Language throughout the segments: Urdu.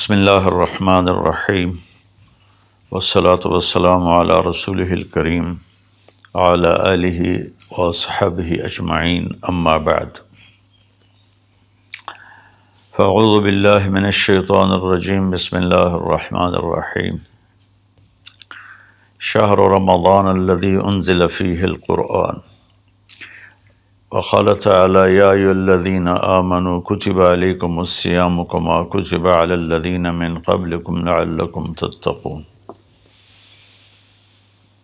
بسم اللہ الرحمن الرحیم والصلاة والسلام علی رسولہ الکریم وعلی آلہ وصحبہ اجمعین اما بعد فاعوذ باللہ من الشیطان الرجیم بسم اللہ الرحمن الرحیم شہر رمضان الذی انزل فیہ القرآن وقال تعالی یا ایھا الذین آمنوا کتب علیکم الصیام کما کتب علی الذین من قبلکم لعلکم تتقون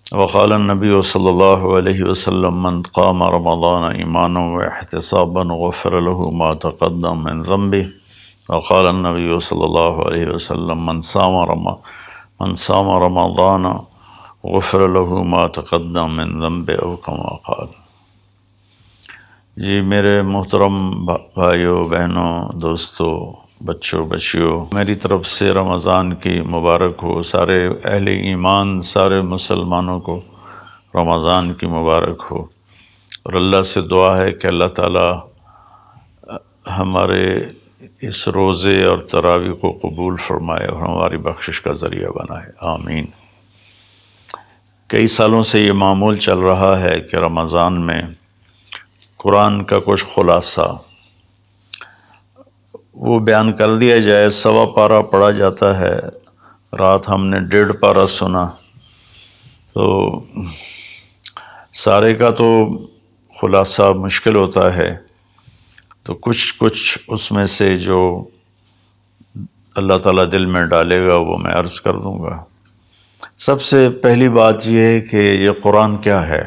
وقال النبی صلی اللہ علیہ وسلم من قام رمضان ایمانا واحتسابا غفر له ما تقدم من ذنبه وقال النبی صلی اللہ علیہ وسلم من صام رمضان غفر له ما تقدم من ذنبه او کما قال۔ جی میرے محترم بھائیوں بہنوں دوستوں بچوں بچیوں، میری طرف سے رمضان کی مبارک ہو۔ سارے اہل ایمان سارے مسلمانوں کو رمضان کی مبارک ہو، اور اللہ سے دعا ہے کہ اللہ تعالی ہمارے اس روزے اور تراویح کو قبول فرمائے اور ہماری بخشش کا ذریعہ بنائے، آمین۔ کئی سالوں سے یہ معمول چل رہا ہے کہ رمضان میں قرآن کا کچھ خلاصہ وہ بیان کر دیا جائے۔ سوا پارہ پڑھا جاتا ہے، رات ہم نے 1.5 پارہ سنا، تو سارے کا تو خلاصہ مشکل ہوتا ہے، تو کچھ اس میں سے جو اللہ تعالیٰ دل میں ڈالے گا وہ میں عرض کر دوں گا۔ سب سے پہلی بات یہ ہے کہ یہ قرآن کیا ہے،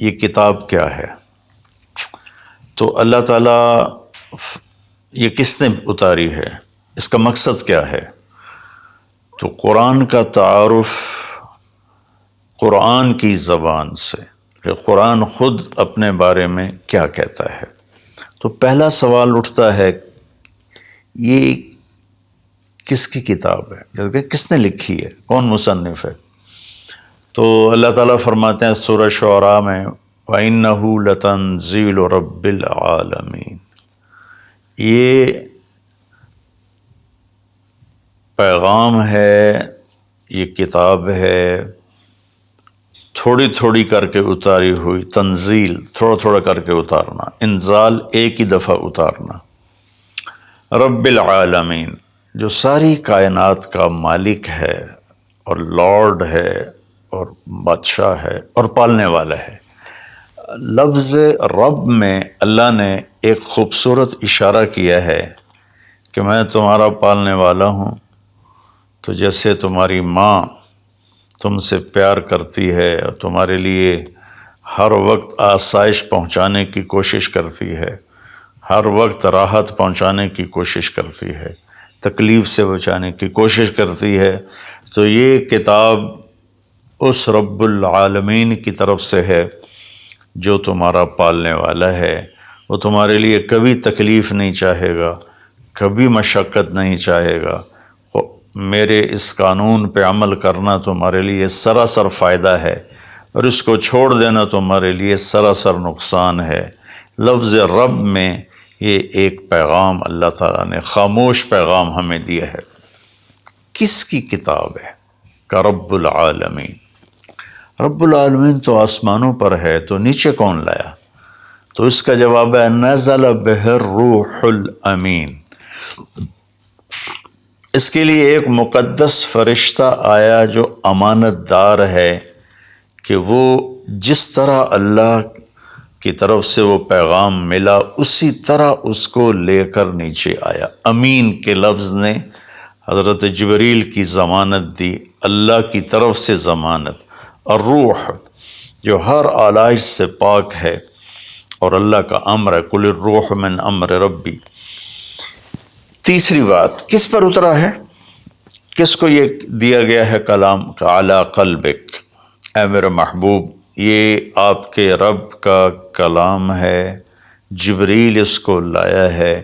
یہ کتاب کیا ہے؟ تو اللہ تعالیٰ یہ کس نے اتاری ہے، اس کا مقصد کیا ہے؟ تو قرآن کا تعارف قرآن کی زبان سے، کہ قرآن خود اپنے بارے میں کیا کہتا ہے۔ تو پہلا سوال اٹھتا ہے یہ کس کی کتاب ہے، کس نے لکھی ہے، کون مصنف ہے؟ تو اللہ تعالیٰ فرماتے ہیں سورہ شعراء میں وَإِنَّهُ لَتَنزِيلُ رَبِّ الْعَالَمِينَ، یہ پیغام ہے، یہ کتاب ہے، تھوڑی تھوڑی کر کے اتاری ہوئی، تنزیل تھوڑا تھوڑا کر کے اتارنا، انزال ایک ہی دفعہ اتارنا۔ رب العالمین، جو ساری کائنات کا مالک ہے اور لارڈ ہے اور بادشاہ ہے اور پالنے والا ہے۔ لفظ رب میں اللہ نے ایک خوبصورت اشارہ کیا ہے کہ میں تمہارا پالنے والا ہوں، تو جیسے تمہاری ماں تم سے پیار کرتی ہے اور تمہارے لیے ہر وقت آسائش پہنچانے کی کوشش کرتی ہے، ہر وقت راحت پہنچانے کی کوشش کرتی ہے، تکلیف سے بچانے کی کوشش کرتی ہے، تو یہ کتاب اس رب العالمین کی طرف سے ہے جو تمہارا پالنے والا ہے۔ وہ تمہارے لیے کبھی تکلیف نہیں چاہے گا، کبھی مشقت نہیں چاہے گا۔ میرے اس قانون پہ عمل کرنا تمہارے لیے سراسر فائدہ ہے، اور اس کو چھوڑ دینا تمہارے لیے سراسر نقصان ہے۔ لفظ رب میں یہ ایک پیغام اللہ تعالیٰ نے خاموش پیغام ہمیں دیا ہے۔ کس کی کتاب ہے؟ کہ رب العالمین۔ رب العالمین تو آسمانوں پر ہے، تو نیچے کون لایا؟ تو اس کا جواب ہے نزل بہ الروح الامین۔ اس کے لیے ایک مقدس فرشتہ آیا جو امانت دار ہے، کہ وہ جس طرح اللہ کی طرف سے وہ پیغام ملا اسی طرح اس کو لے کر نیچے آیا۔ امین کے لفظ نے حضرت جبریل کی ضمانت دی، اللہ کی طرف سے ضمانت۔ اور روح جو ہر آلائش سے پاک ہے، اور اللہ کا امر ہے قل الروح من امر ربی۔ تیسری بات کس پر اترا ہے، کس کو یہ دیا گیا ہے کلام؟ علی قلبک، اے میرے محبوب یہ آپ کے رب کا کلام ہے، جبریل اس کو لایا ہے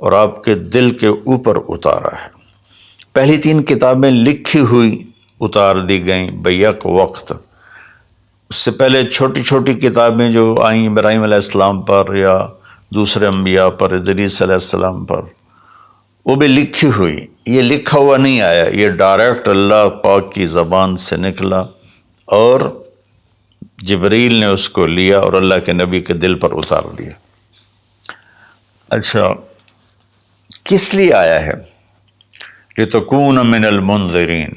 اور آپ کے دل کے اوپر اتارا ہے۔ پہلی 3 کتابیں لکھی ہوئی اتار دی گئیں بیک وقت۔ اس سے پہلے چھوٹی چھوٹی کتابیں جو آئیں ابراہیم علیہ السلام پر یا دوسرے انبیاء پر، ادریس علیہ السلام پر، وہ بھی لکھی ہوئی، یہ لکھا ہوا نہیں آیا، یہ ڈائریکٹ اللہ پاک کی زبان سے نکلا اور جبریل نے اس کو لیا اور اللہ کے نبی کے دل پر اتار دیا۔ اچھا، کس لیے آیا ہے؟ لِتَكُونَ مِنَ الْمُنذِرِينَ،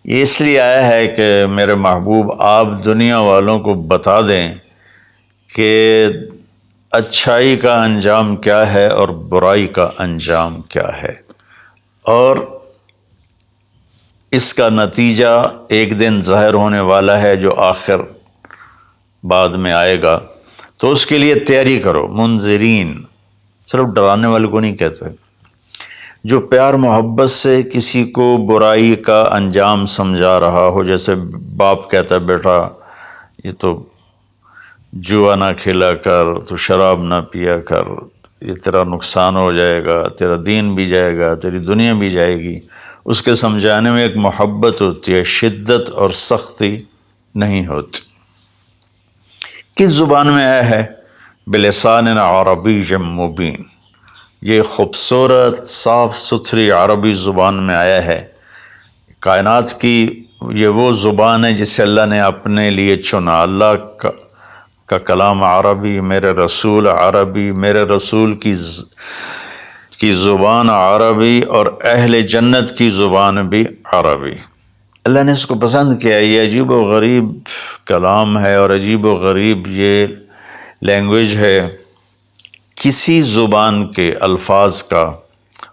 یہ اس لیے آیا ہے کہ میرے محبوب آپ دنیا والوں کو بتا دیں کہ اچھائی کا انجام کیا ہے اور برائی کا انجام کیا ہے، اور اس کا نتیجہ ایک دن ظاہر ہونے والا ہے جو آخر بعد میں آئے گا، تو اس کے لیے تیاری کرو۔ منذرین صرف ڈرانے والے کو نہیں کہتے، جو پیار محبت سے کسی کو برائی کا انجام سمجھا رہا ہو، جیسے باپ کہتا ہے بیٹا یہ تو جوا نہ کھیلا کر، تو شراب نہ پیا کر، یہ تیرا نقصان ہو جائے گا، تیرا دین بھی جائے گا، تیری دنیا بھی جائے گی، اس کے سمجھانے میں ایک محبت ہوتی ہے، شدت اور سختی نہیں ہوتی۔ کس زبان میں آیا ہے؟ بلسان عربی مبین، یہ خوبصورت صاف ستھری عربی زبان میں آیا ہے۔ کائنات کی یہ وہ زبان ہے جسے اللہ نے اپنے لیے چنا۔ اللہ کا کلام عربی، میرے رسول عربی، میرے رسول کی زبان عربی، اور اہل جنت کی زبان بھی عربی۔ اللہ نے اس کو پسند کیا۔ یہ عجیب و غریب کلام ہے اور عجیب و غریب یہ لینگویج ہے۔ کسی زبان کے الفاظ کا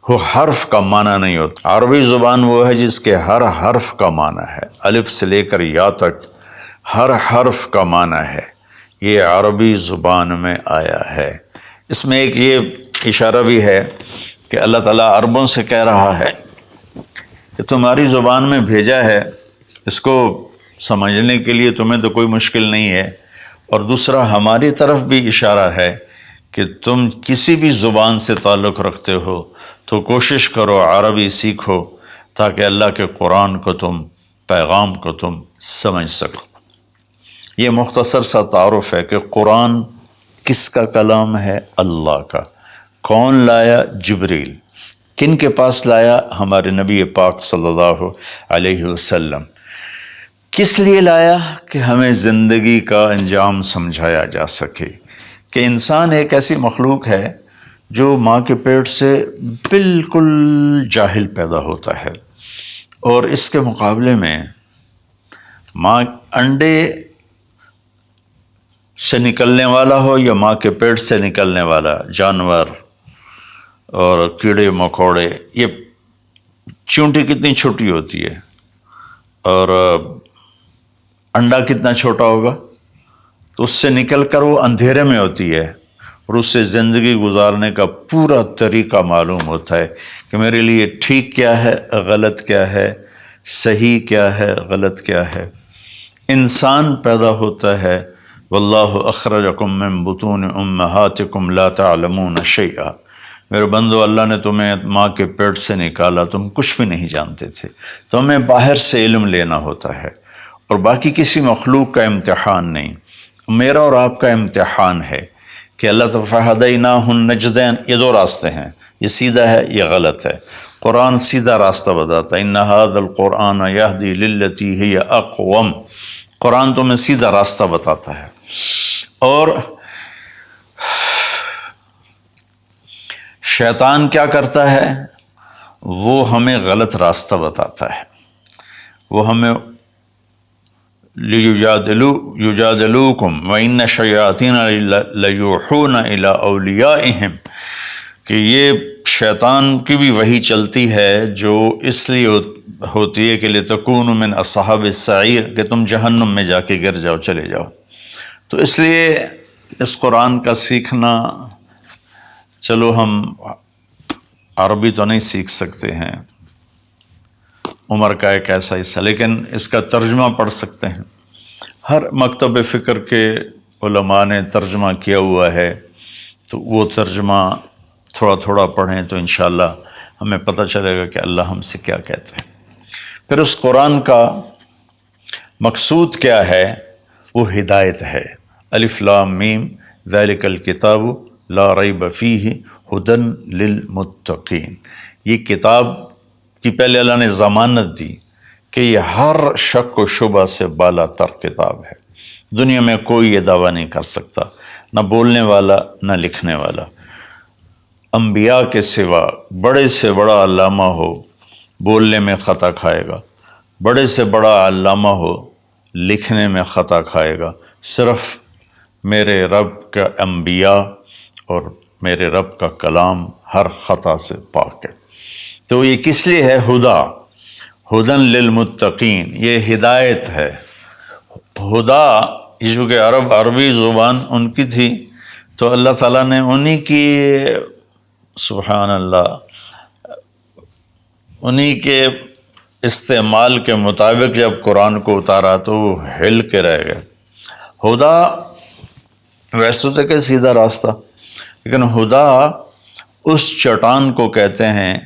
وہ حرف کا معنی نہیں ہوتا۔ عربی زبان وہ ہے جس کے ہر حرف کا معنی ہے، الف سے لے کر یا تک ہر حرف کا معنی ہے۔ یہ عربی زبان میں آیا ہے۔ اس میں ایک یہ اشارہ بھی ہے کہ اللہ تعالیٰ عربوں سے کہہ رہا ہے کہ تمہاری زبان میں بھیجا ہے، اس کو سمجھنے کے لیے تمہیں تو کوئی مشکل نہیں ہے، اور دوسرا ہماری طرف بھی اشارہ ہے کہ تم کسی بھی زبان سے تعلق رکھتے ہو تو کوشش کرو عربی سیکھو تاکہ اللہ کے قرآن کو تم، پیغام کو تم سمجھ سکو۔ یہ مختصر سا تعارف ہے کہ قرآن کس کا کلام ہے؟ اللہ کا۔ کون لایا؟ جبریل۔ کن کے پاس لایا؟ ہمارے نبی پاک صلی اللہ علیہ وسلم۔ کس لیے لایا؟ کہ ہمیں زندگی کا انجام سمجھایا جا سکے کہ انسان ایک ایسی مخلوق ہے جو ماں کے پیٹ سے بالکل جاہل پیدا ہوتا ہے، اور اس کے مقابلے میں ماں انڈے سے نکلنے والا ہو یا ماں کے پیٹ سے نکلنے والا جانور اور کیڑے مکوڑے، یہ چونٹی کتنی چھوٹی ہوتی ہے اور انڈا کتنا چھوٹا ہوگا، تو اس سے نکل کر وہ اندھیرے میں ہوتی ہے، اور اس سے زندگی گزارنے کا پورا طریقہ معلوم ہوتا ہے کہ میرے لیے ٹھیک کیا ہے، غلط کیا ہے، صحیح کیا ہے، غلط کیا ہے۔ انسان پیدا ہوتا ہے، واللہ اخرجکم من بطون امہاتکم لا تعلمون شیئا، میرے بندو اللہ نے تمہیں ماں کے پیٹ سے نکالا، تم کچھ بھی نہیں جانتے تھے، تو ہمیں باہر سے علم لینا ہوتا ہے، اور باقی کسی مخلوق کا امتحان نہیں، میرا اور آپ کا امتحان ہے کہ اللہ فَهَدَيْنَاهُ النَّجْدَيْنِ، یہ دو راستے ہیں، یہ سیدھا ہے، یہ غلط ہے۔ قرآن سیدھا راستہ بتاتا ہے، إِنَّ هَذَا الْقُرْآنَ يَهْدِي لِلَّتِي هِيَ أَقْوَمُ، قرآن تمہیں سیدھا راستہ بتاتا ہے۔ اور شیطان کیا کرتا ہے؟ وہ ہمیں غلط راستہ بتاتا ہے، وہ ہمیں یجادلوکم وَإِنَّ الشَّیَاطِینَ لَیُوحُونَ إِلیٰ أَوْلِیَائِہِمْ، کہ یہ شیطان کی بھی وحی چلتی ہے جو اس لیے ہوتی ہے کہ لِتَکُونُوا مِنْ أَصْحَابِ السَّعِیرِ، کہ تم جہنم میں جا کے گر جاؤ، چلے جاؤ۔ تو اس لیے اس قرآن کا سیکھنا، چلو ہم عربی تو نہیں سیکھ سکتے ہیں، عمر کا ایک ایسا حصہ، لیکن اس کا ترجمہ پڑھ سکتے ہیں۔ ہر مکتب فکر کے علماء نے ترجمہ کیا ہوا ہے، تو وہ ترجمہ تھوڑا تھوڑا پڑھیں تو انشاءاللہ ہمیں پتہ چلے گا کہ اللہ ہم سے کیا کہتے ہیں۔ پھر اس قرآن کا مقصود کیا ہے؟ وہ ہدایت ہے۔ الف لام میم ذالک الکتاب لا ریب فیہ ہدن للمتقین، یہ کتاب کی پہلے اللہ نے ضمانت دی کہ یہ ہر شک و شبہ سے بالا تر کتاب ہے۔ دنیا میں کوئی یہ دعویٰ نہیں کر سکتا، نہ بولنے والا نہ لکھنے والا۔ انبیاء کے سوا بڑے سے بڑا علامہ ہو بولنے میں خطا کھائے گا، بڑے سے بڑا علامہ ہو لکھنے میں خطا کھائے گا، صرف میرے رب کا انبیاء اور میرے رب کا کلام ہر خطا سے پاک ہے۔ تو یہ کس لیے ہے؟ ہدن للمتقین، یہ ہدایت ہے۔ ہدا یہ چونکہ عربی زبان ان کی تھی، تو اللہ تعالیٰ نے انہی کی، سبحان اللہ، انہی کے استعمال کے مطابق جب قرآن کو اتارا تو وہ ہل کے رہ گئے۔ ہدا ویسے تو کہ سیدھا راستہ، لیکن ہدا اس چٹان کو کہتے ہیں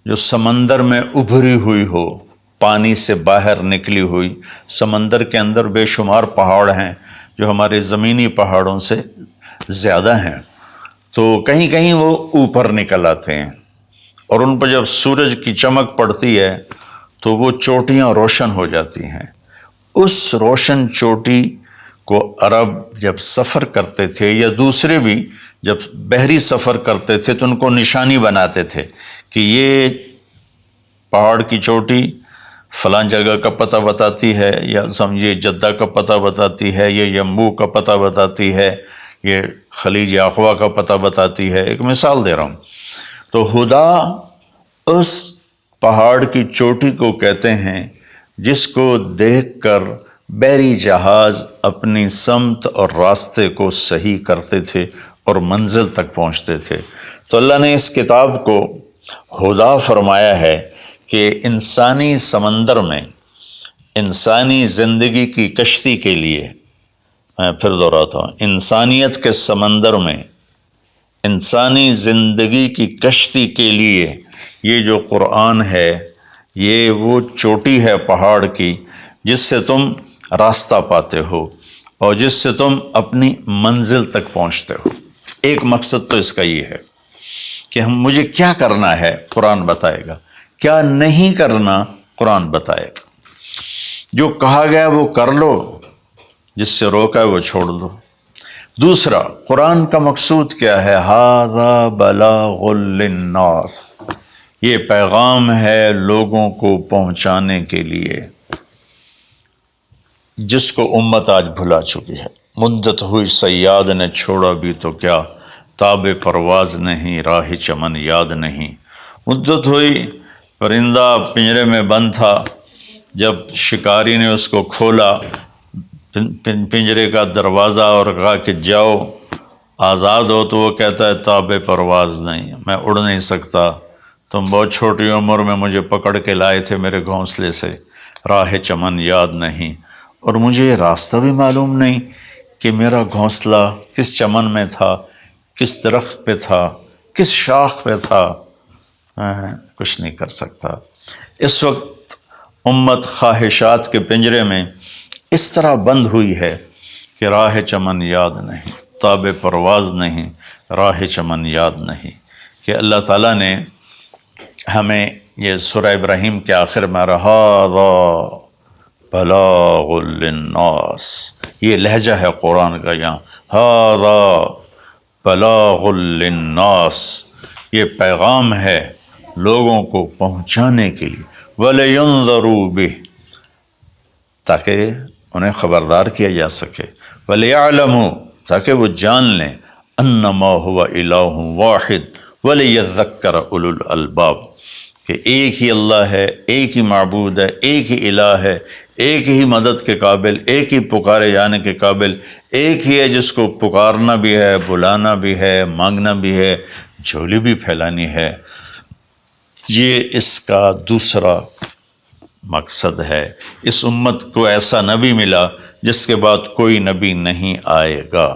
جو سمندر میں ابھری ہوئی ہو، پانی سے باہر نکلی ہوئی۔ سمندر کے اندر بے شمار پہاڑ ہیں جو ہمارے زمینی پہاڑوں سے زیادہ ہیں، تو کہیں کہیں وہ اوپر نکل آتے ہیں، اور ان پر جب سورج کی چمک پڑتی ہے تو وہ چوٹیاں روشن ہو جاتی ہیں۔ اس روشن چوٹی کو عرب جب سفر کرتے تھے یا دوسرے بھی جب بحری سفر کرتے تھے تو ان کو نشانی بناتے تھے کہ یہ پہاڑ کی چوٹی فلاں جگہ کا پتہ بتاتی ہے، یا سمجھیے جدہ کا پتہ بتاتی ہے، یہ یمبو کا پتہ بتاتی ہے، یہ خلیج عقبہ کا پتہ بتاتی ہے۔ ایک مثال دے رہا ہوں۔ تو ہدا اس پہاڑ کی چوٹی کو کہتے ہیں جس کو دیکھ کر بحری جہاز اپنی سمت اور راستے کو صحیح کرتے تھے اور منزل تک پہنچتے تھے۔ تو اللہ نے اس کتاب کو ہدا فرمایا ہے کہ انسانی سمندر میں، انسانی زندگی کی کشتی کے لیے، میں پھر دہراتا ہوں، انسانیت کے سمندر میں انسانی زندگی کی کشتی کے لیے یہ جو قرآن ہے، یہ وہ چوٹی ہے پہاڑ کی جس سے تم راستہ پاتے ہو اور جس سے تم اپنی منزل تک پہنچتے ہو۔ ایک مقصد تو اس کا یہ ہے کہ مجھے کیا کرنا ہے قرآن بتائے گا، کیا نہیں کرنا قرآن بتائے گا۔ جو کہا گیا وہ کر لو، جس سے روکا ہے وہ چھوڑ دو۔ دوسرا، قرآن کا مقصود کیا ہے؟ ھذا بلاغ للناس، یہ پیغام ہے لوگوں کو پہنچانے کے لیے، جس کو امت آج بھلا چکی ہے۔ مدت ہوئی صیاد نے چھوڑا بھی تو کیا، تاب پرواز نہیں راہ چمن یاد نہیں۔ مدت ہوئی، پرندہ پنجرے میں بند تھا، جب شکاری نے اس کو کھولا پنجرے کا دروازہ اور کہا کہ جاؤ آزاد ہو، تو وہ کہتا ہے تاب پرواز نہیں، میں اڑ نہیں سکتا، تم بہت چھوٹی عمر میں مجھے پکڑ کے لائے تھے میرے گھونسلے سے، راہ چمن یاد نہیں، اور مجھے راستہ بھی معلوم نہیں کہ میرا گھونسلہ کس چمن میں تھا، کس درخت پہ تھا، کس شاخ پہ تھا، میں کچھ نہیں کر سکتا۔ اس وقت امت خواہشات کے پنجرے میں اس طرح بند ہوئی ہے کہ راہ چمن یاد نہیں، تاب پرواز نہیں، راہ چمن یاد نہیں، کہ اللہ تعالیٰ نے ہمیں یہ سورہ ابراہیم کے آخر میں ھذا بلاغ للناس، یہ لہجہ ہے قرآن کا، یہاں ھذا بلاغ للناس، یہ پیغام ہے لوگوں کو پہنچانے کے لیے، وَلِيُنذَرُوا بِهِ، تاکہ انہیں خبردار کیا جا سکے، وَلِيَعْلَمُوا، تاکہ وہ جان لیں، أَنَّمَا هُوَ إِلَٰهٌ وَاحِدٌ وَلِيَذَّكَّرَ أُولُو الْأَلْبَابِ، کہ ایک ہی اللہ ہے، ایک ہی معبود ہے، ایک ہی الہ ہے، ایک ہی مدد کے قابل، ایک ہی پکارے جانے کے قابل، ایک ہی ہے جس کو پکارنا بھی ہے، بلانا بھی ہے، مانگنا بھی ہے، جھولی بھی پھیلانی ہے۔ یہ اس کا دوسرا مقصد ہے۔ اس امت کو ایسا نبی ملا جس کے بعد کوئی نبی نہیں آئے گا،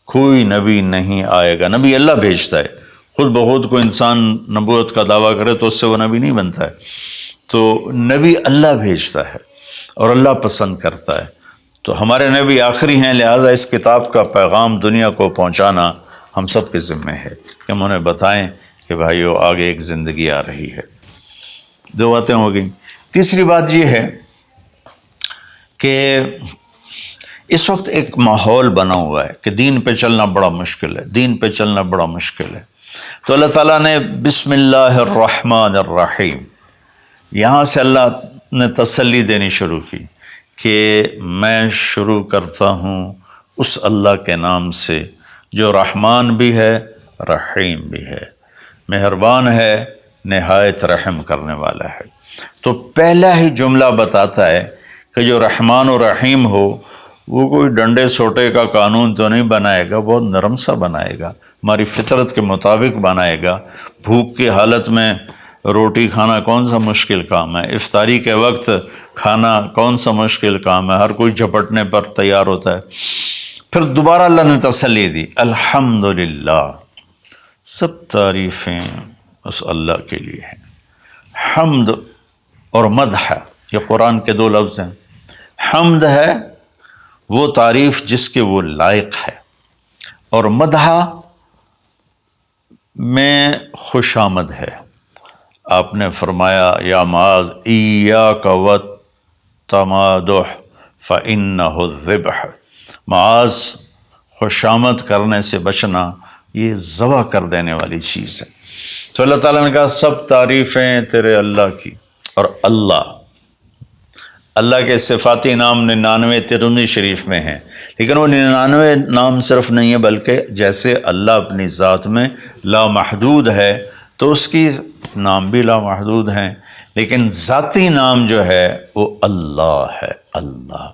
کوئی نبی نہیں آئے گا۔ نبی اللہ بھیجتا ہے، خود بخود کو انسان نبوت کا دعویٰ کرے تو اس سے وہ نبی نہیں بنتا ہے، تو نبی اللہ بھیجتا ہے اور اللہ پسند کرتا ہے۔ تو ہمارے نبی آخری ہیں، لہٰذا اس کتاب کا پیغام دنیا کو پہنچانا ہم سب کے ذمہ ہے کہ ہم انہیں بتائیں کہ بھائیو آگے ایک زندگی آ رہی ہے۔ دو باتیں ہو گئیں۔ تیسری بات یہ ہے کہ اس وقت ایک ماحول بنا ہوا ہے کہ دین پہ چلنا بڑا مشکل ہے، دین پہ چلنا بڑا مشکل ہے۔ تو اللہ تعالیٰ نے بسم اللہ الرحمن الرحیم، یہاں سے اللہ نے تسلی دینی شروع کی کہ میں شروع کرتا ہوں اس اللہ کے نام سے جو رحمان بھی ہے رحیم بھی ہے، مہربان ہے، نہایت رحم کرنے والا ہے۔ تو پہلا ہی جملہ بتاتا ہے کہ جو رحمان و رحیم ہو وہ کوئی ڈنڈے سوٹے کا قانون تو نہیں بنائے گا، بہت نرم سا بنائے گا، ہماری فطرت کے مطابق بنائے گا۔ بھوک کی حالت میں روٹی کھانا کون سا مشکل کام ہے، افطاری کے وقت کھانا کون سا مشکل کام ہے، ہر کوئی جھپٹنے پر تیار ہوتا ہے۔ پھر دوبارہ اللہ نے تسلی دی، الحمدللہ، سب تعریفیں اس اللہ کے لیے ہیں۔ حمد اور مدح، یہ قرآن کے دو لفظ ہیں۔ حمد ہے وہ تعریف جس کے وہ لائق ہے، اور مدح میں خوش آمد ہے۔ آپ نے فرمایا یا معاذ ایاک والتمادح فإنہ الذبح، معاذ خوش آمد کرنے سے بچنا یہ ذبح کر دینے والی چیز ہے۔ تو اللہ تعالیٰ نے کہا سب تعریفیں تیرے اللہ کی، اور اللہ کے صفاتی نام 99 ترمذی شریف میں ہیں، لیکن وہ 99 نام صرف نہیں ہے، بلکہ جیسے اللہ اپنی ذات میں لامحدود ہے تو اس کی نام بھی لامحدود ہیں، لیکن ذاتی نام جو ہے وہ اللہ ہے۔ اللہ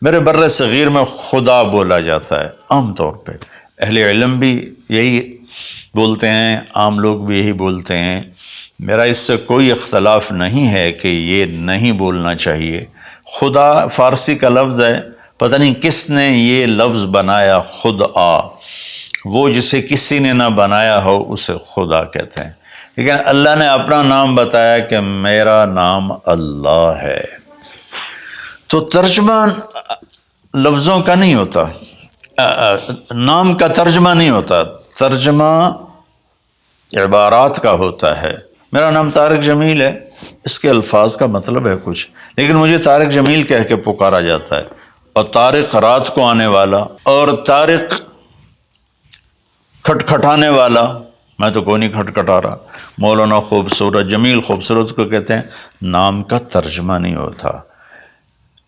میرے بر صغیر میں خدا بولا جاتا ہے عام طور پہ، اہل علم بھی یہی بولتے ہیں، عام لوگ بھی یہی بولتے ہیں۔ میرا اس سے کوئی اختلاف نہیں ہے کہ یہ نہیں بولنا چاہیے۔ خدا فارسی کا لفظ ہے، پتہ نہیں کس نے یہ لفظ بنایا، خدا، وہ جسے کسی نے نہ بنایا ہو اسے خدا کہتے ہیں، لیکن اللہ نے اپنا نام بتایا کہ میرا نام اللہ ہے۔ تو ترجمہ لفظوں کا نہیں ہوتا، نام کا ترجمہ نہیں ہوتا، ترجمہ عبارات کا ہوتا ہے۔ میرا نام طارق جمیل ہے، اس کے الفاظ کا مطلب ہے کچھ، لیکن مجھے طارق جمیل کہہ کے پکارا جاتا ہے، اور طارق رات کو آنے والا، اور طارق کھٹکھٹانے والا، میں تو کوئی نہیں کھٹکھٹا رہا۔ مولانا خوبصورت، جمیل خوبصورت کو کہتے ہیں، نام کا ترجمہ نہیں ہوتا۔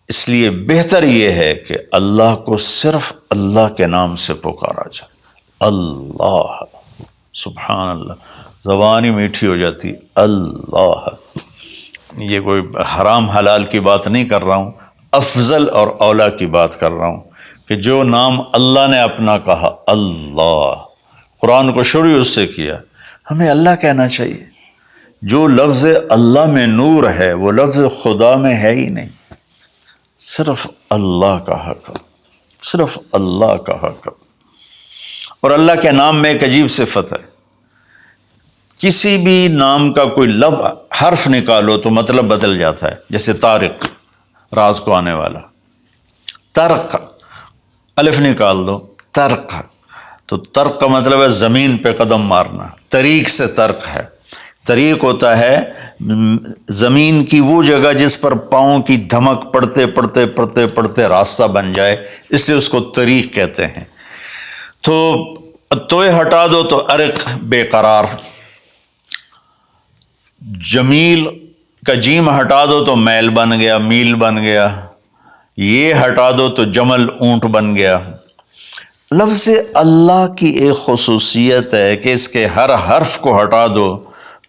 اس لیے بہتر یہ ہے کہ اللہ کو صرف اللہ کے نام سے پکارا جائے، اللہ، سبحان اللہ، زبان ہی میٹھی ہو جاتی، اللہ۔ یہ کوئی حرام حلال کی بات نہیں کر رہا ہوں، افضل اور اولیٰ کی بات کر رہا ہوں کہ جو نام اللہ نے اپنا کہا، اللہ، قرآن کو شروع اس سے کیا، ہمیں اللہ کہنا چاہیے۔ جو لفظ اللہ میں نور ہے وہ لفظ خدا میں ہے ہی نہیں، صرف اللہ کا حق، صرف اللہ کا حق۔ اور اللہ کے نام میں ایک عجیب صفت ہے، کسی بھی نام کا کوئی لفظ حرف نکالو تو مطلب بدل جاتا ہے۔ جیسے طارق، رات کو آنے والا، طرق، الف نکال دو، طرق، تو طرق کا مطلب ہے زمین پہ قدم مارنا، طریق سے طرق ہے۔ طریق ہوتا ہے زمین کی وہ جگہ جس پر پاؤں کی دھمک پڑتے پڑتے پڑتے پڑتے راستہ بن جائے، اس لیے اس کو طریق کہتے ہیں۔ تو توئے ہٹا دو تو ارق، بے قرار۔ جمیل کا جیم ہٹا دو تو میل بن گیا، میل بن گیا۔ یہ ہٹا دو تو جمل، اونٹ بن گیا۔ لفظ اللہ کی ایک خصوصیت ہے کہ اس کے ہر حرف کو ہٹا دو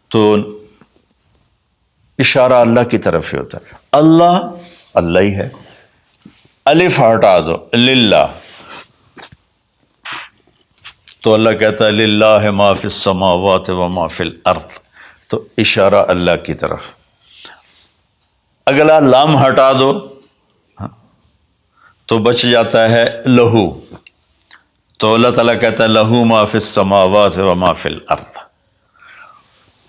تو اشارہ اللہ کی طرف ہی ہوتا ہے، اللہ اللہ ہی ہے۔ الف ہٹا دو، للہ، تو اللہ کہتا ہے للہ ما فی السماوات و ما فی الارض، تو اشارہ اللہ کی طرف۔ اگلا لام ہٹا دو تو بچ جاتا ہے لہو، تو اللہ تعالیٰ کہتا ہے لہو ما فی السماوات و ما فی الارض۔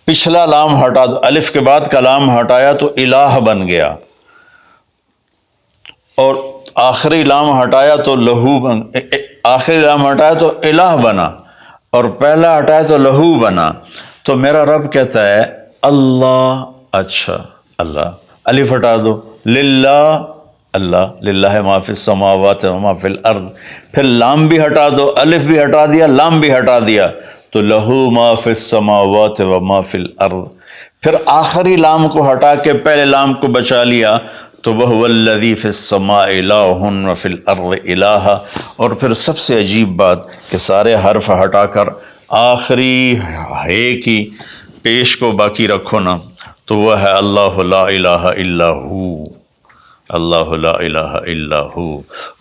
پچھلا لام ہٹا دو، الف کے بعد کا لام ہٹایا تو الہ بن گیا، اور آخری لام ہٹایا تو لہو بن، آخری لام ہٹایا تو الہ بنا۔ اور پہلا ہٹائے تو لہو بنا. تو میرا رب کہتا ہے اللہ، اچھا اللہ، الف ہٹا دو، للہ، اللہ، للہ ما فی السماوات و ما فی الارض، پھر لام بھی ہٹا دو، الف بھی ہٹا دیا، لام بھی ہٹا دیا، تو لہو ما فی السماوات و ما فی الارض. پھر آخری لام کو ہٹا کے پہلے لام کو بچا لیا تو وَهُوَ الَّذِي فِي السَّمَاءِ إِلَٰهٌ وَفِي الْأَرْضِ إِلَٰهٌ. اور پھر سب سے عجیب بات کہ سارے حرف ہٹا کر آخری ہے کی پیش کو باقی رکھو نا، تو وہ ہے اللہ لا الہ الا ہو. اللہ لا الہ الا ہو،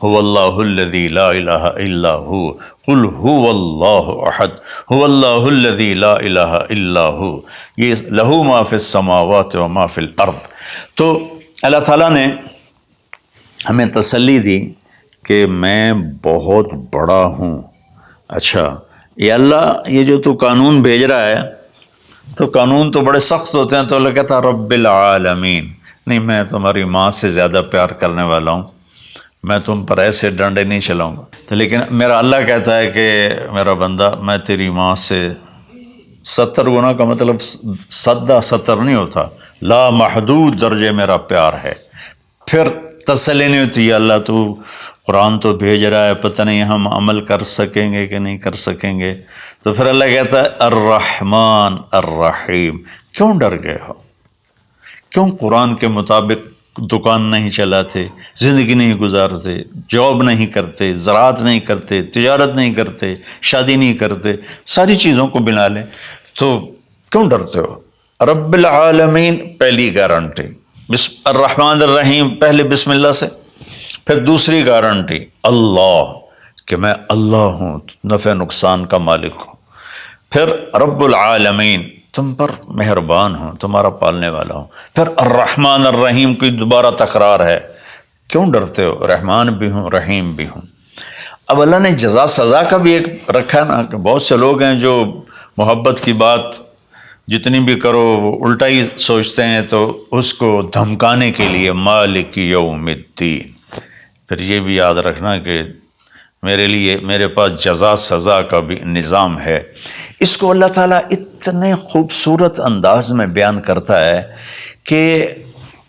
هو اللہ الذی لا الہ الا ہو، قل هو اللہ احد، هو اللہ الذی لا الہ الا ہو. یہ لہو ما فی السماوات و ما فی الارض. تو اللہ تعالیٰ نے ہمیں تسلی دی کہ میں بہت بڑا ہوں. اچھا یہ اللہ، یہ جو تو قانون بھیج رہا ہے، تو قانون تو بڑے سخت ہوتے ہیں. تو اللہ کہتا ہے رب العالمین، نہیں میں تمہاری ماں سے زیادہ پیار کرنے والا ہوں، میں تم پر ایسے ڈنڈے نہیں چلاؤں گا. تو لیکن میرا اللہ کہتا ہے کہ میرا بندہ، میں تیری ماں سے 70 گنا کا مطلب سدہ 70 نہیں ہوتا، لا محدود درجے میرا پیار ہے. پھر تسلی نہیں ہوتی، یا اللہ تو قرآن تو بھیج رہا ہے، پتہ نہیں ہم عمل کر سکیں گے کہ نہیں کر سکیں گے. تو پھر اللہ کہتا ہے الرحمن الرحیم. کیوں ڈر گئے ہو؟ کیوں قرآن کے مطابق دکان نہیں چلاتے، زندگی نہیں گزارتے، جاب نہیں کرتے، زراعت نہیں کرتے، تجارت نہیں کرتے، شادی نہیں کرتے، ساری چیزوں کو بنا لیں، تو کیوں ڈرتے ہو؟ رب العالمین پہلی گارنٹی، الرحمن الرحیم پہلے بسم اللہ سے. پھر دوسری گارنٹی اللہ، کہ میں اللہ ہوں، نفع نقصان کا مالک ہوں. پھر رب العالمین، تم پر مہربان ہوں، تمہارا پالنے والا ہوں. پھر الرحمن الرحیم کی دوبارہ تکرار ہے. کیوں ڈرتے ہو؟ رحمان بھی ہوں، رحیم بھی ہوں. اب اللہ نے جزا سزا کا بھی ایک رکھا نا، کہ بہت سے لوگ ہیں جو محبت کی بات جتنی بھی کرو وہ الٹا ہی سوچتے ہیں، تو اس کو دھمکانے کے لیے مالک یوم الدین. پھر یہ بھی یاد رکھنا کہ میرے لیے، میرے پاس جزا سزا کا بھی نظام ہے. اس کو اللہ تعالیٰ اتنے خوبصورت انداز میں بیان کرتا ہے کہ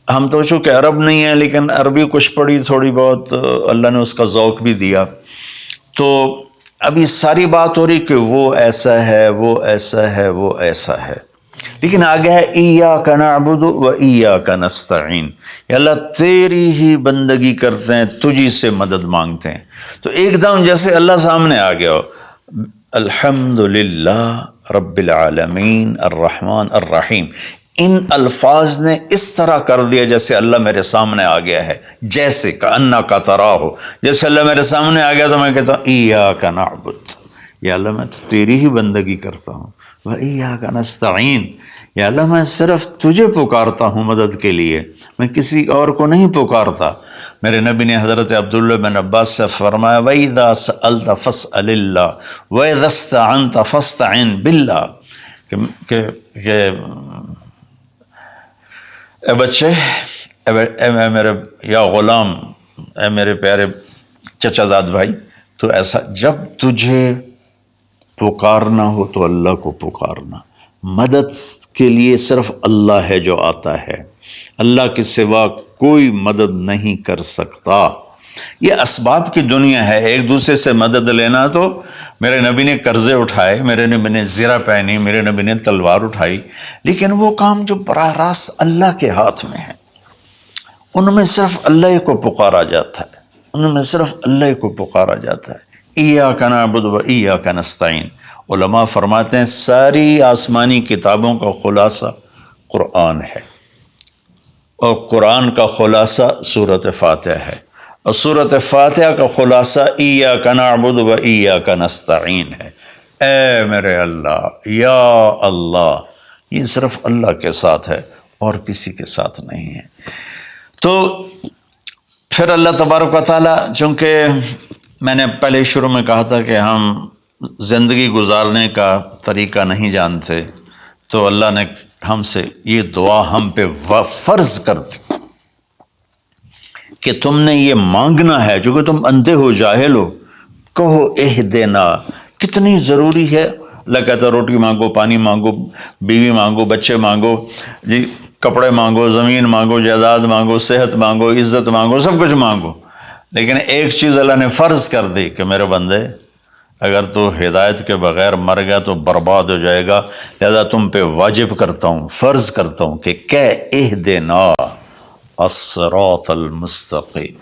ہم تو چونکہ عرب نہیں ہیں، لیکن عربی کچھ پڑھی تھوڑی بہت، اللہ نے اس کا ذوق بھی دیا. تو ابھی ساری بات ہو رہی کہ وہ ایسا ہے، وہ ایسا ہے، وہ ایسا ہے، لیکن آگے ہے ایاک نعبد و ایاک نستعین. یا اللہ تیری ہی بندگی کرتے ہیں، تجھی سے مدد مانگتے ہیں. تو ایک دم جیسے اللہ سامنے آ گیا ہو، الحمدللہ رب العالمین الرحمن الرحیم. ان الفاظ نے اس طرح کر دیا جیسے اللہ میرے سامنے آ گیا ہے، جیسے کأنک تراہ، جیسے اللہ میرے سامنے آ گیا تو میں کہتا ہوں ایاک نعبد، یا اللہ میں تو تیری ہی بندگی کرتا ہوں، و ایاک نستعین، یا اللہ میں صرف تجھے پکارتا ہوں مدد کے لیے، میں کسی اور کو نہیں پکارتا. میرے نبی نے حضرت عبداللہ بن عباس سے فرمایا وَإِذَا سَأَلْتَ فَاسْأَلِ اللَّهِ وَإِذَا اسْتَعَنْتَ فَاسْتَعِنْ بِاللَّهِ، کہ اے بچے، اے میرے یا غلام، اے میرے پیارے چچا زاد بھائی، تو ایسا جب تجھے پکارنا ہو تو اللہ کو پکارنا. مدد کے لیے صرف اللہ ہے جو آتا ہے، اللہ کے سوا کوئی مدد نہیں کر سکتا. یہ اسباب کی دنیا ہے، ایک دوسرے سے مدد لینا. تو میرے نبی نے قرضے اٹھائے، میرے نبی نے زرہ پہنی، میرے نبی نے تلوار اٹھائی، لیکن وہ کام جو براہ راست اللہ کے ہاتھ میں ہے، ان میں صرف اللہ کو پکارا جاتا ہے، ان میں صرف اللہ کو پکارا جاتا ہے. ایاک نعبد و ایاک نستعین. علماء فرماتے ہیں ساری آسمانی کتابوں کا خلاصہ قرآن ہے، اور قرآن کا خلاصہ سورۃ فاتحہ ہے، اور سورۃ فاتحہ کا خلاصہ ایاک نعبد و ایاک نستعین ہے. اے میرے اللہ، یا اللہ، یہ صرف اللہ کے ساتھ ہے اور کسی کے ساتھ نہیں ہے. تو پھر اللہ تبارک و تعالیٰ، چونکہ میں نے پہلے شروع میں کہا تھا کہ ہم زندگی گزارنے کا طریقہ نہیں جانتے، تو اللہ نے ہم سے یہ دعا ہم پہ فرض کر دی کہ تم نے یہ مانگنا ہے، چونکہ تم اندھے ہو، جاہل ہو، کہو اہدنا، کتنی ضروری ہے. اللہ کہتا ہے روٹی مانگو، پانی مانگو، بیوی مانگو، بچے مانگو، جی کپڑے مانگو، زمین مانگو، جائیداد مانگو، صحت مانگو، عزت مانگو، سب کچھ مانگو. لیکن ایک چیز اللہ نے فرض کر دی کہ میرے بندے اگر تو ہدایت کے بغیر مر گیا تو برباد ہو جائے گا، لہذا تم پہ واجب کرتا ہوں، فرض کرتا ہوں کہ اہدنا الصراط المستقیم.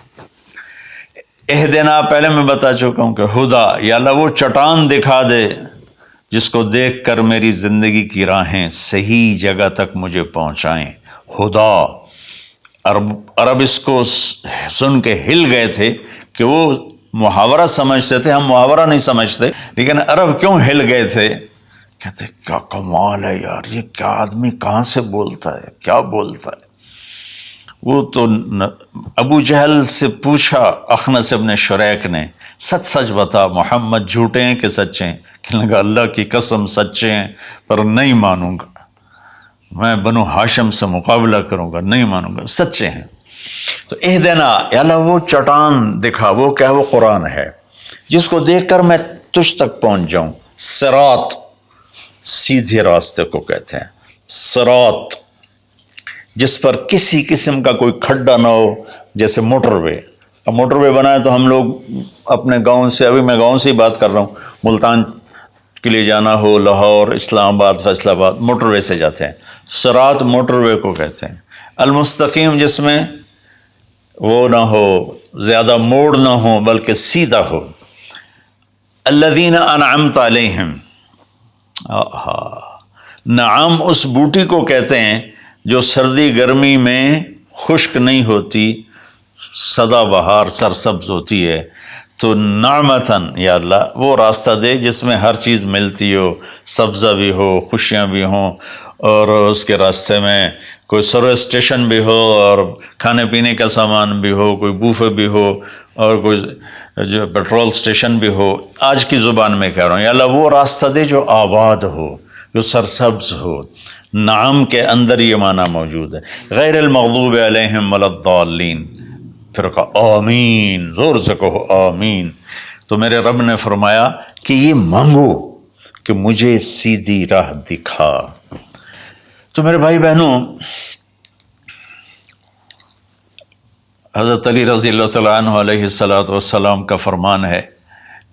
اہدنا پہلے میں بتا چکا ہوں کہ خدا یا اللہ وہ چٹان دکھا دے جس کو دیکھ کر میری زندگی کی راہیں صحیح جگہ تک مجھے پہنچائیں. خدا عرب اس کو سن کے ہل گئے تھے کہ وہ محاورہ سمجھتے تھے، ہم محاورہ نہیں سمجھتے، لیکن عرب کیوں ہل گئے تھے؟ کہتے کیا کمال ہے یار، یہ کیا آدمی کہاں سے بولتا ہے، کیا بولتا ہے. وہ تو ابو جہل سے پوچھا اخنس ابن شریک نے، سچ سچ بتا محمد جھوٹے ہیں کہ سچے ہیں؟ کہنے لگا اللہ کی قسم سچے ہیں، پر نہیں مانوں گا، میں بنو ہاشم سے مقابلہ کروں گا، نہیں مانوں گا، سچے ہیں. تو اہدنا یا اللہ وہ چٹان دکھا، وہ کیا، وہ قرآن ہے جس کو دیکھ کر میں تجھ تک پہنچ جاؤں. صراط سیدھے راستے کو کہتے ہیں، صراط جس پر کسی قسم کا کوئی کھڈا نہ ہو، جیسے موٹر وے. اب موٹر وے بنائے تو ہم لوگ اپنے گاؤں سے، ابھی میں گاؤں سے ہی بات کر رہا ہوں، ملتان کے لیے جانا ہو، لاہور، اسلام آباد، فیصل آباد، موٹر وے سے جاتے ہیں. صراط موٹر وے کو کہتے ہیں. المستقیم جس میں وہ نہ ہو، زیادہ موڑ نہ ہو بلکہ سیدھا ہو. الذین انعمت علیہم، نعام اس بوٹی کو کہتے ہیں جو سردی گرمی میں خشک نہیں ہوتی، سدا بہار سرسبز ہوتی ہے. تو نعمتاً یا اللہ وہ راستہ دے جس میں ہر چیز ملتی ہو، سبزہ بھی ہو، خوشیاں بھی ہوں، اور اس کے راستے میں کوئی سروس اسٹیشن بھی ہو، اور کھانے پینے کا سامان بھی ہو، کوئی بوفے بھی ہو، اور کوئی جو پیٹرول اسٹیشن بھی ہو. آج کی زبان میں کہہ رہا ہوں، یا اللہ وہ راستہ دے جو آباد ہو، جو سرسبز ہو. نعم کے اندر یہ معنی موجود ہے. غیر المغضوب علیہم ولا الضالین. پھر کہا آمین، زور سے کہو آمین. تو میرے رب نے فرمایا کہ یہ مانگو کہ مجھے سیدھی راہ دکھا. تو میرے بھائی بہنوں، حضرت علی رضی اللہ تعالیٰ عنہ علیہ السلام کا فرمان ہے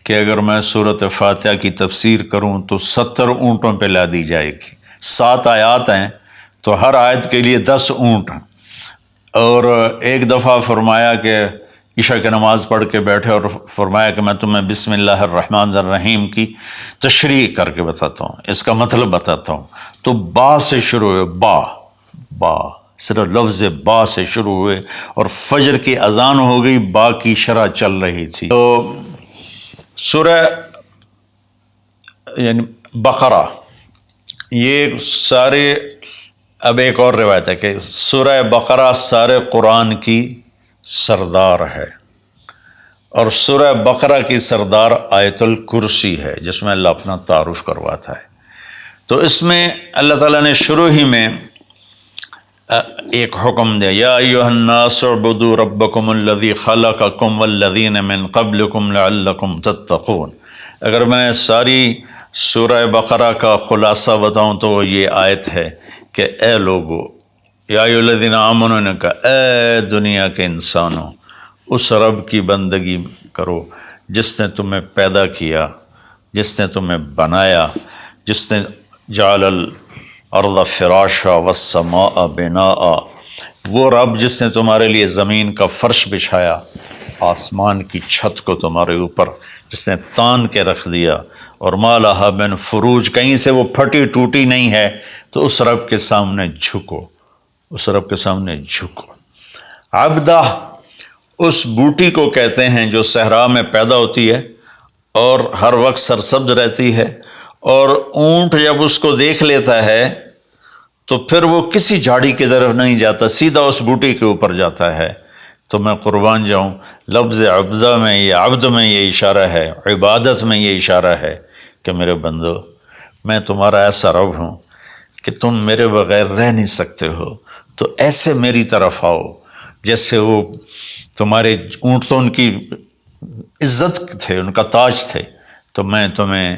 کہ اگر میں سورۃ فاتحہ کی تفسیر کروں تو 70 اونٹوں پہ لا دی جائے گی. 7 آیات ہیں تو ہر آیت کے لیے 10 اونٹ. اور ایک دفعہ فرمایا کہ عشاء کی نماز پڑھ کے بیٹھے اور فرمایا کہ میں تمہیں بسم اللہ الرحمن الرحیم کی تشریح کر کے بتاتا ہوں، اس کا مطلب بتاتا ہوں. تو با سے شروع ہوئے، با صرف لفظ با سے شروع ہوئے، اور فجر کی اذان ہو گئی، با کی شرح چل رہی تھی. تو سورہ یعنی بقرہ، یہ سارے، اب ایک اور روایت ہے کہ سورہ بقرہ سارے قرآن کی سردار ہے، اور سورہ بقرہ کی سردار آیت الکرسی ہے جس میں اللہ اپنا تعارف کرواتا ہے. تو اس میں اللہ تعالیٰ نے شروع ہی میں ایک حکم دیا، یا ایھا الناس اعبدوا ربکم الذی خلقکم والذین من قبلکم لعلکم تتقون. اگر میں ساری سورہ بقرہ کا خلاصہ بتاؤں تو یہ آیت ہے کہ اے لوگو، یا ایھا الذین آمنوا نے کہا اے دنیا کے انسانوں، اس رب کی بندگی کرو جس نے تمہیں پیدا کیا، جس نے تمہیں بنایا، جس نے جعل الارض فراشا والسماء بناء. وہ رب جس نے تمہارے لیے زمین کا فرش بچھایا، آسمان کی چھت کو تمہارے اوپر جس نے تان کے رکھ دیا، اور ما لہا من فروج، کہیں سے وہ پھٹی ٹوٹی نہیں ہے. تو اس رب کے سامنے جھکو، اس رب کے سامنے جھکو. عبدہ اس بوٹی کو کہتے ہیں جو صحرا میں پیدا ہوتی ہے اور ہر وقت سرسبز رہتی ہے، اور اونٹ جب اس کو دیکھ لیتا ہے تو پھر وہ کسی جھاڑی کی طرف نہیں جاتا، سیدھا اس بوٹی کے اوپر جاتا ہے. تو میں قربان جاؤں، لفظ عبدہ میں، یہ عبد میں یہ اشارہ ہے، عبادت میں یہ اشارہ ہے کہ میرے بندو، میں تمہارا ایسا رب ہوں کہ تم میرے بغیر رہ نہیں سکتے ہو. تو ایسے میری طرف آؤ جیسے وہ تمہارے اونٹ تو ان کی عزت تھے، ان کا تاج تھے. تو میں تمہیں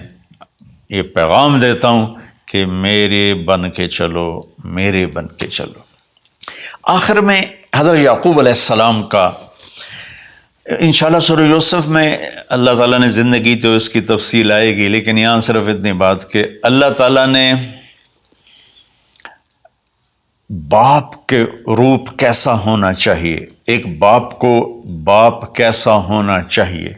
یہ پیغام دیتا ہوں کہ میرے بن کے چلو، میرے بن کے چلو۔ آخر میں حضرت یعقوب علیہ السلام کا انشاءاللہ سورہ یوسف میں اللہ تعالیٰ نے زندگی تو اس کی تفصیل آئے گی، لیکن یہاں صرف اتنی بات کہ اللہ تعالیٰ نے باپ کے روپ کیسا ہونا چاہیے، ایک باپ کو باپ کیسا ہونا چاہیے،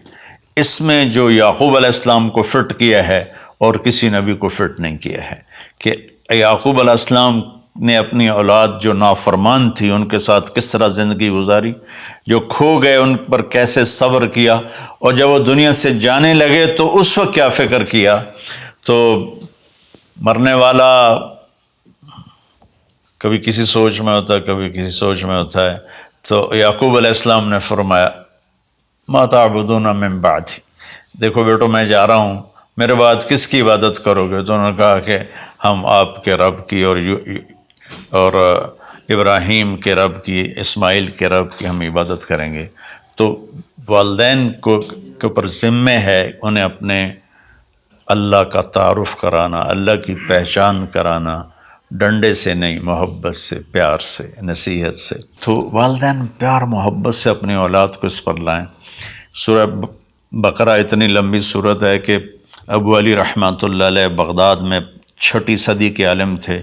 اس میں جو یعقوب علیہ السلام کو فٹ کیا ہے اور کسی نبی کو فٹ نہیں کیا ہے، کہ یعقوب علیہ السلام نے اپنی اولاد جو نافرمان تھی ان کے ساتھ کس طرح زندگی گزاری، جو کھو گئے ان پر کیسے صبر کیا، اور جب وہ دنیا سے جانے لگے تو اس وقت کیا فکر کیا۔ تو مرنے والا کبھی کسی سوچ میں ہوتا ہے، کبھی کسی سوچ میں ہوتا ہے، تو یعقوب علیہ السلام نے فرمایا ما تعبدون من بعدی، دیکھو بیٹو میں جا رہا ہوں، میرے بعد کس کی عبادت کرو گے؟ تو انہوں نے کہا کہ ہم آپ کے رب کی اور ابراہیم کے رب کی، اسماعیل کے رب کی ہم عبادت کریں گے۔ تو والدین کے اوپر ذمہ ہے انہیں اپنے اللہ کا تعارف کرانا، اللہ کی پہچان کرانا، ڈنڈے سے نہیں، محبت سے، پیار سے، نصیحت سے۔ تو والدین پیار محبت سے اپنی اولاد کو اس پر لائیں۔ سورہ بقرہ اتنی لمبی صورت ہے کہ ابو علی رحمۃ اللہ علیہ بغداد میں 6 صدی کے عالم تھے،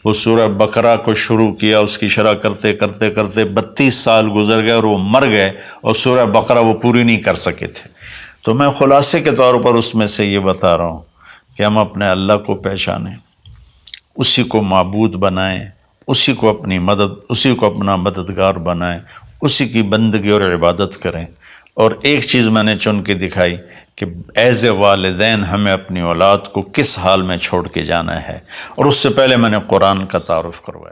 وہ سورہ بقرہ کو شروع کیا، اس کی شرح کرتے کرتے کرتے 32 سال گزر گئے اور وہ مر گئے، اور سورہ بقرہ وہ پوری نہیں کر سکے تھے۔ تو میں خلاصے کے طور پر اس میں سے یہ بتا رہا ہوں کہ ہم اپنے اللہ کو پہچانیں، اسی کو معبود بنائیں، اسی کو اپنی مدد، اسی کو اپنا مددگار بنائیں، اسی کی بندگی اور عبادت کریں۔ اور ایک چیز میں نے چن کے دکھائی کہ ایز اے والدین ہمیں اپنی اولاد کو کس حال میں چھوڑ کے جانا ہے، اور اس سے پہلے میں نے قرآن کا تعارف کروایا۔